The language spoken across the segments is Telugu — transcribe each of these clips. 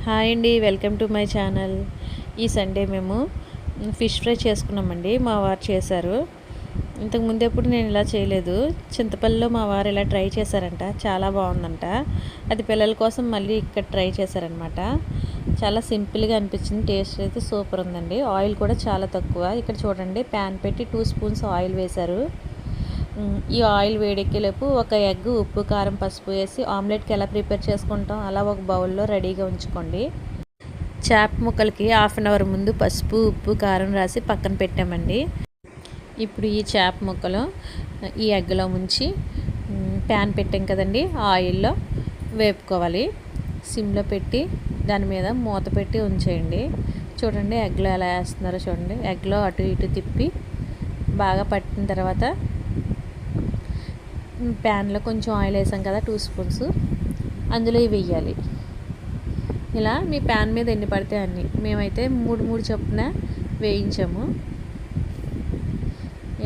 హాయ్ అండి, వెల్కమ్ టు మై ఛానల్. ఈ సండే మేము ఫిష్ ఫ్రై చేసుకున్నామండి. మా వారు చేశారు. ఇంతకుముందు ఎప్పుడు నేను ఇలా చేయలేదు. చింతపల్లిలో మా వారు ఇలా ట్రై చేశారంట, చాలా బాగుందంట. అది పిల్లల కోసం మళ్ళీ ఇక్కడ ట్రై చేశారనమాట. చాలా సింపుల్గా అనిపించింది. టేస్ట్ అయితే సూపర్ ఉందండి. ఆయిల్ కూడా చాలా తక్కువ. ఇక్కడ చూడండి, ప్యాన్ పెట్టి 2 స్పూన్స్ ఆయిల్ వేశారు. ఈ ఆయిల్ వేడెక్కేలోపు ఒక ఎగ్, ఉప్పు, కారం, పసుపు వేసి ఆమ్లెట్కి ఎలా ప్రిపేర్ చేసుకుంటాం అలా ఒక బౌల్లో రెడీగా ఉంచుకోండి. చేప ముక్కలకి హాఫ్ అన్ అవర్ ముందు పసుపు, ఉప్పు, కారం రాసి పక్కన పెట్టామండి. ఇప్పుడు ఈ చేప ముక్కలు ఈ ఎగ్లో ముంచి ప్యాన్ పెట్టాం కదండి, ఆయిల్లో వేపుకోవాలి. సిమ్లో పెట్టి దాని మీద మూత పెట్టి ఉంచేయండి. చూడండి ఎగ్లో ఎలా వేస్తున్నారో చూడండి. ఎగ్లో అటు ఇటు తిప్పి బాగా పట్టిన తర్వాత ప్యాన్లో కొంచెం ఆయిల్ వేసాం కదా, 2 స్పూన్స్, అందులో ఇవి వేయాలి. ఇలా మీ ప్యాన్ మీద ఎన్ని పడితే అన్ని. మేమైతే 3 చొప్పున వేయించాము.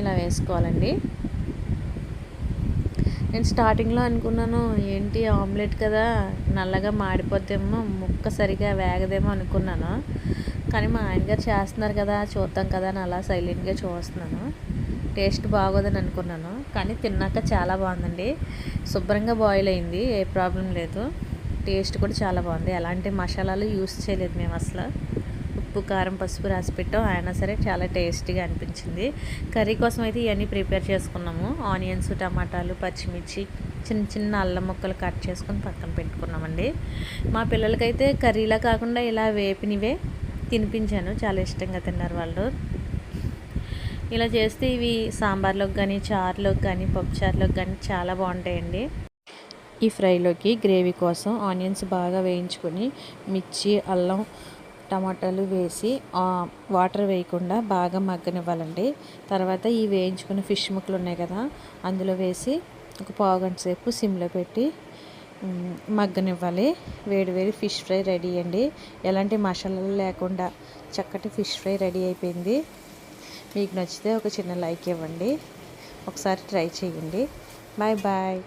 ఇలా వేసుకోవాలండి. నేను స్టార్టింగ్లో అనుకున్నాను, ఏంటి ఆమ్లెట్ కదా, నల్లగా మాడిపోద్దేమో, ముక్క సరిగా వేగదేమో అనుకున్నాను. కానీ మా ఆయనగారు చేస్తున్నారు కదా, చూద్దాం కదా అని అలా సైలెంట్గా చూస్తున్నాను. టేస్ట్ బాగోదని అనుకున్నాను, కానీ తిన్నాక చాలా బాగుందండి. శుభ్రంగా బాయిల్ అయింది, ఏ ప్రాబ్లం లేదు. టేస్ట్ కూడా చాలా బాగుంది. ఎలాంటి మసాలాలు యూస్ చేయలేదు మేము అసలు. ఉప్పు, కారం, పసుపు రాసి పెట్టాం. అయినా సరే చాలా టేస్టీగా అనిపించింది. కర్రీ కోసం అయితే ఇవన్నీ ప్రిపేర్ చేసుకున్నాము. ఆనియన్స్, టమాటాలు, పచ్చిమిర్చి, చిన్న చిన్న అల్లం ముక్కలు కట్ చేసుకొని పక్కన పెట్టుకున్నామండి. మా పిల్లలకైతే కర్రీలా కాకుండా ఇలా వేపినివే తినిపించాను. చాలా ఇష్టంగా తిన్నారు వాళ్ళు. ఇలా చేస్తే ఇవి సాంబార్లోకి కానీ, చారులోకి కానీ, పప్పుచారులోకి కానీ చాలా బాగుంటాయండి. ఈ ఫ్రైలోకి గ్రేవీ కోసం ఆనియన్స్ బాగా వేయించుకొని మిర్చి, అల్లం, టమాటాలు వేసి వాటర్ వేయకుండా బాగా మగ్గనివ్వాలండి. తర్వాత ఈ వేయించుకున్న ఫిష్ ముక్కలు ఉన్నాయి కదా, అందులో వేసి ఒక పావు గంట సేపు సిమ్లో పెట్టి మగ్గనివ్వాలి. వేడి వేడి ఫిష్ ఫ్రై రెడీ అండి. ఎలాంటి మసాలాలు లేకుండా చక్కటి ఫిష్ ఫ్రై రెడీ అయిపోయింది. మీకు నచ్చితే ఒక చిన్న లైక్ ఇవ్వండి. ఒకసారి ట్రై చేయండి. Bye bye.